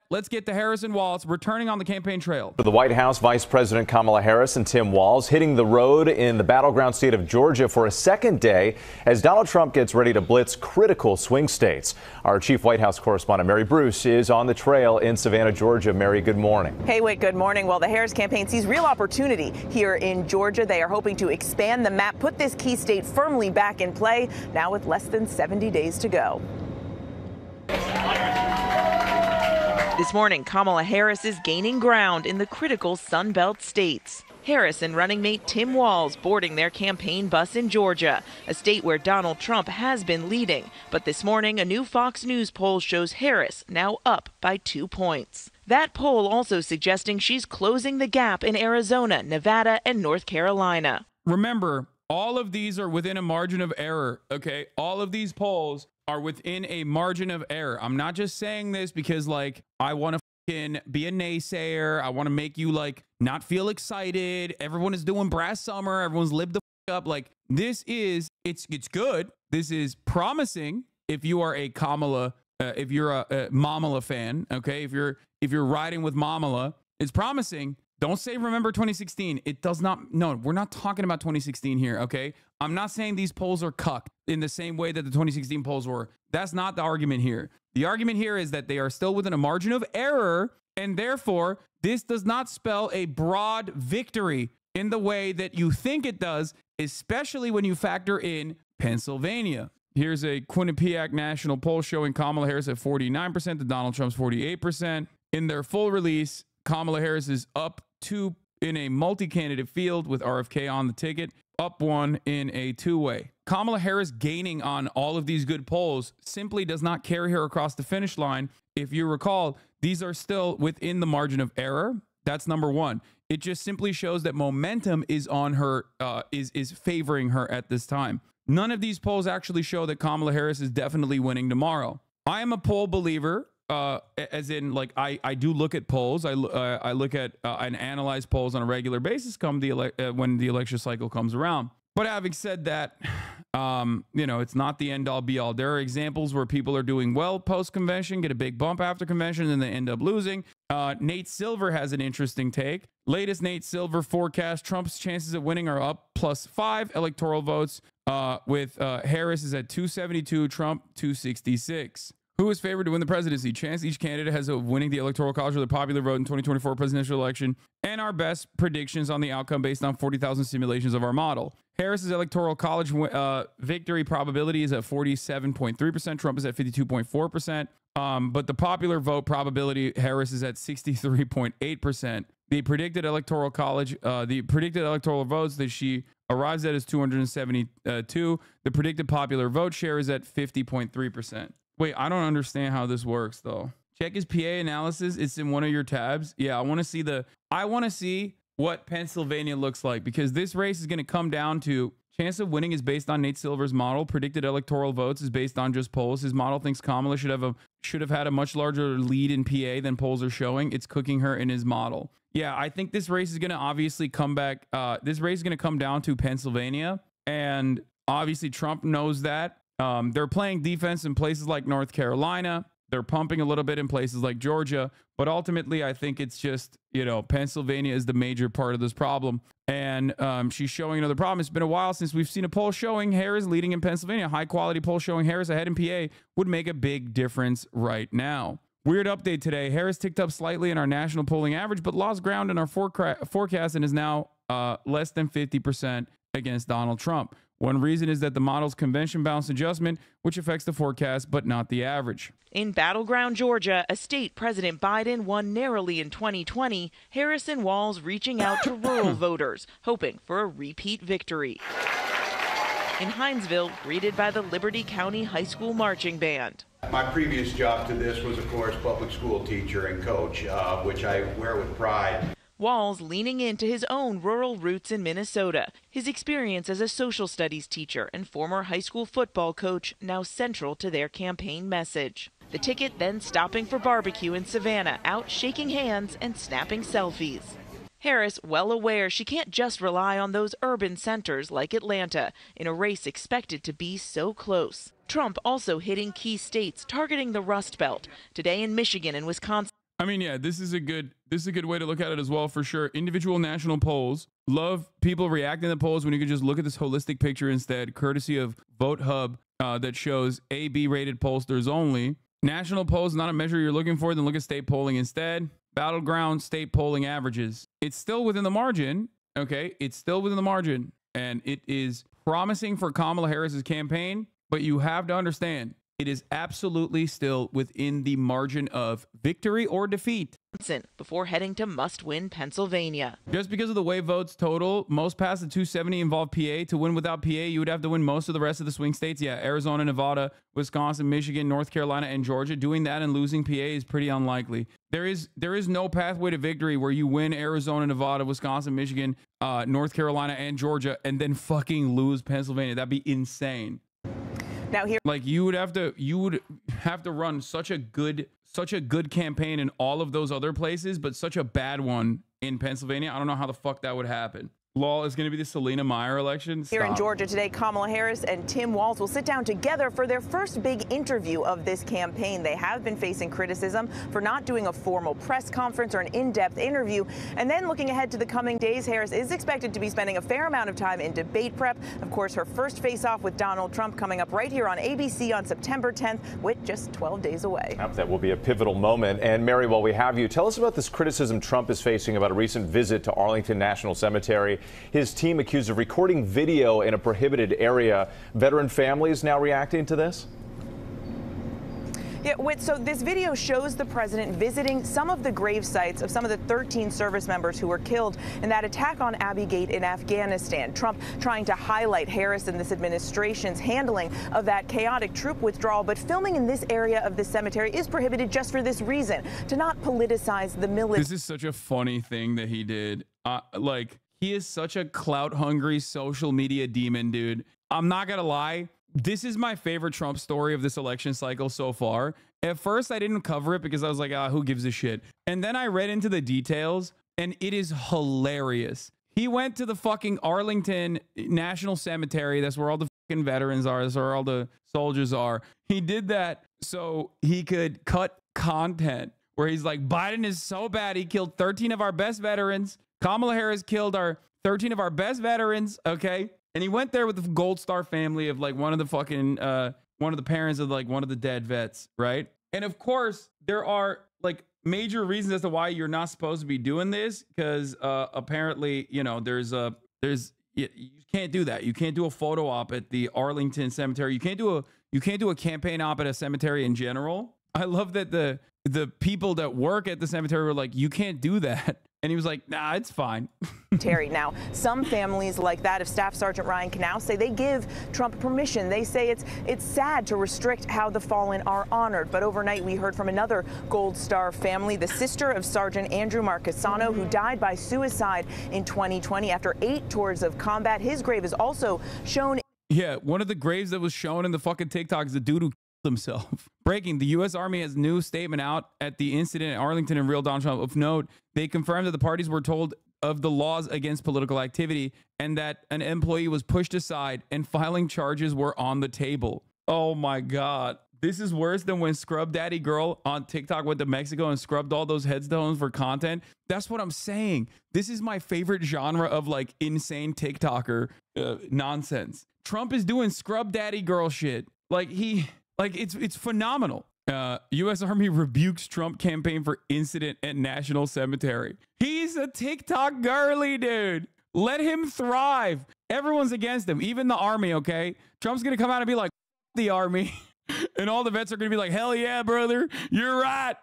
let's get to Harris and Walz returning on the campaign trail. The White House, Vice President Kamala Harris and Tim Walz hitting the road in the battleground state of Georgia for a second day as Donald Trump gets ready to blitz critical swing states. Our chief White House correspondent, Mary Bruce, is on the trail in Savannah, Georgia. Mary, good morning. Hey, Whit, good morning. Well, the Harris campaign sees real opportunity here in Georgia. They are hoping to expand the map, put this key state firmly back in play, now with less than 70 days to go. This morning, Kamala Harris is gaining ground in the critical Sun Belt states. Harris and running mate Tim Walz boarding their campaign bus in Georgia, a state where Donald Trump has been leading. But this morning, a new Fox News poll shows Harris now up by 2 points. That poll also suggesting she's closing the gap in Arizona, Nevada, and North Carolina. Remember, all of these are within a margin of error, okay? All of these polls are within a margin of error. I'm not just saying this because, like, I want to be a naysayer. I want to make you, like, not feel excited. Everyone is doing brass summer. Everyone's lived the up. Like, this is, it's good. This is promising if you are a Kamala, if you're a Mamala fan, okay? If you're riding with Mamala, it's promising. Don't say remember 2016. It does not. No, we're not talking about 2016 here, okay? I'm not saying these polls are cucked in the same way that the 2016 polls were. That's not the argument here. The argument here is that they are still within a margin of error, and therefore, this does not spell a broad victory in the way that you think it does, especially when you factor in Pennsylvania. Here's a Quinnipiac national poll showing Kamala Harris at 49% to Donald Trump's 48%. In their full release, Kamala Harris is up 2 in a multi-candidate field with RFK on the ticket, up 1 in a two-way. Kamala Harris gaining on all of these good polls simply does not carry her across the finish line. If you recall, these are still within the margin of error. That's number one. It just simply shows that momentum is on her, is favoring her at this time. None of these polls actually show that Kamala Harris is definitely winning tomorrow. I am a poll believer. As in, like, I do look at polls. I look at and analyze polls on a regular basis when the election cycle comes around. But having said that, you know, it's not the end all be all. There are examples where people are doing well post convention, get a big bump after convention, and they end up losing. Nate Silver has an interesting take. Latest Nate Silver forecast: Trump's chances of winning are up +5 electoral votes. With Harris is at 272, Trump 266. Who is favored to win the presidency? Chance each candidate has of winning the Electoral College or the popular vote in 2024 presidential election, and our best predictions on the outcome based on 40,000 simulations of our model. Harris's Electoral College victory probability is at 47.3%. Trump is at 52.4%. But the popular vote probability, Harris is at 63.8%. The predicted Electoral College, the predicted electoral votes that she arrives at is 272. The predicted popular vote share is at 50.3%. Wait, I don't understand how this works, though. Check his PA analysis. It's in one of your tabs. Yeah, I want to see what Pennsylvania looks like, because this race is going to come down to chance of winning is based on Nate Silver's model. Predicted electoral votes is based on just polls. His model thinks Kamala should have had a much larger lead in PA than polls are showing. It's cooking her in his model. Yeah, I think this race is going to obviously come back. This race is going to come down to Pennsylvania, and obviously Trump knows that. They're playing defense in places like North Carolina. They're pumping a little bit in places like Georgia. But ultimately, I think it's just, you know, Pennsylvania is the major part of this problem. And she's showing another problem. It's been a while since we've seen a poll showing Harris leading in Pennsylvania. A high-quality poll showing Harris ahead in PA would make a big difference right now. Weird update today. Harris ticked up slightly in our national polling average, but lost ground in our forecast and is now less than 50% against Donald Trump. One reason is that the model's convention bounce adjustment, which affects the forecast but not the average. In battleground Georgia, a state President Biden won narrowly in 2020, Harris and Walz reaching out to rural voters, hoping for a repeat victory. In Hinesville, greeted by the Liberty County High School Marching Band. My previous job to this was, of course, public school teacher and coach, which I wear with pride. Walz leaning into his own rural roots in Minnesota, his experience as a social studies teacher and former high school football coach now central to their campaign message. The ticket then stopping for barbecue in Savannah, out shaking hands and snapping selfies. Harris well aware she can't just rely on those urban centers like Atlanta in a race expected to be so close. Trump also hitting key states targeting the Rust Belt, today in Michigan and Wisconsin. I mean, yeah, this is a good way to look at it as well, for sure. Individual national polls. Love people reacting to the polls when you can just look at this holistic picture instead, courtesy of Vote Hub, that shows A/B rated pollsters only. National polls not a measure you're looking for, then look at state polling instead. Battleground state polling averages. It's still within the margin. Okay, it's still within the margin, and it is promising for Kamala Harris's campaign, but you have to understand, it is absolutely still within the margin of victory or defeat. Before heading to must-win Pennsylvania. Just because of the way votes total, most past the 270 involve PA. To win without PA, you would have to win most of the rest of the swing states. Yeah, Arizona, Nevada, Wisconsin, Michigan, North Carolina, and Georgia. Doing that and losing PA is pretty unlikely. There is no pathway to victory where you win Arizona, Nevada, Wisconsin, Michigan, North Carolina, and Georgia, and then fucking lose Pennsylvania. That'd be insane. Now here, like you would have to run such a good campaign in all of those other places, but such a bad one in Pennsylvania. I don't know how the fuck that would happen. Law is going to be the Selena Meyer election. Here in Georgia today, Kamala Harris and Tim Walz will sit down together for their first big interview of this campaign. They have been facing criticism for not doing a formal press conference or an in-depth interview. And then looking ahead to the coming days, Harris is expected to be spending a fair amount of time in debate prep. Of course, her first face-off with Donald Trump coming up right here on ABC on September 10th, with just 12 days away. That will be a pivotal moment. And Mary, while we have you, tell us about this criticism Trump is facing about a recent visit to Arlington National Cemetery. His team accused of recording video in a prohibited area. Veteran families now reacting to this? Yeah, so this video shows the president visiting some of the grave sites of some of the 13 service members who were killed in that attack on Abbey Gate in Afghanistan. Trump trying to highlight Harris and this administration's handling of that chaotic troop withdrawal. But filming in this area of the cemetery is prohibited just for this reason, to not politicize the military. This is such a funny thing that he did. He is such a clout-hungry social media demon, dude. I'm not gonna lie. This is my favorite Trump story of this election cycle so far. At first, I didn't cover it because I was like, who gives a shit? And then I read into the details, and it is hilarious. He went to the fucking Arlington National Cemetery. That's where all the fucking veterans are. That's where all the soldiers are. He did that so he could cut content where he's like, Biden is so bad, he killed 13 of our best veterans. Kamala Harris killed 13 of our best veterans, okay? And he went there with the Gold Star family of like one of the parents of like one of the dead vets, right? And of course, there are like major reasons as to why you're not supposed to be doing this, because apparently, you know, you can't do that. You can't do a photo op at the Arlington Cemetery. You can't do a campaign op at a cemetery in general. I love that the people that work at the cemetery were like, you can't do that. And he was like, nah, it's fine. Terry, now, some families like that of Staff Sergeant Ryan Knauss say they give Trump permission. They say it's sad to restrict how the fallen are honored. But overnight, we heard from another Gold Star family, the sister of Sergeant Andrew Marcassano, who died by suicide in 2020 after 8 tours of combat. His grave is also shown. Yeah, one of the graves that was shown in the fucking TikTok is the dude who himself. Breaking, the U.S. Army has a new statement out at the incident at Arlington and real Donald Trump. Of note, they confirmed that the parties were told of the laws against political activity and that an employee was pushed aside and filing charges were on the table. Oh my God. This is worse than when Scrub Daddy Girl on TikTok went to Mexico and scrubbed all those headstones for content. That's what I'm saying. This is my favorite genre of like insane TikToker nonsense. Trump is doing Scrub Daddy Girl shit. It's phenomenal. U.S. Army rebukes Trump campaign for incident at National Cemetery. He's a TikTok girly, dude. Let him thrive. Everyone's against him, even the Army, okay? Trump's going to come out and be like, the Army. And all the vets are going to be like, hell yeah, brother. You're right.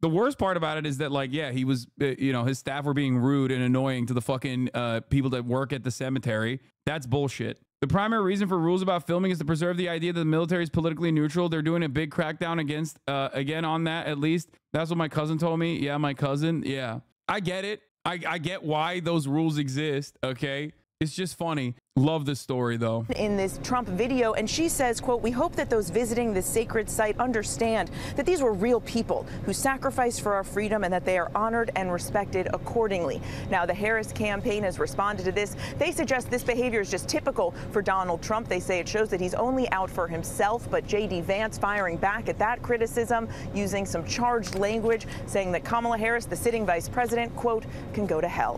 The worst part about it is that, like, yeah, he was, his staff were being rude and annoying to the fucking people that work at the cemetery. That's bullshit. The primary reason for rules about filming is to preserve the idea that the military is politically neutral. They're doing a big crackdown against, again, on that, at least. That's what my cousin told me. Yeah, my cousin. Yeah, I get it. I get why those rules exist, okay? It's just funny. Love the story, though. In this Trump video, and she says, quote, "We hope that those visiting this sacred site understand that these were real people who sacrificed for our freedom and that they are honored and respected accordingly." Now, the Harris campaign has responded to this. They suggest this behavior is just typical for Donald Trump. They say it shows that he's only out for himself, but J.D. Vance firing back at that criticism, using some charged language, saying that Kamala Harris, the sitting vice president, quote, "can go to hell."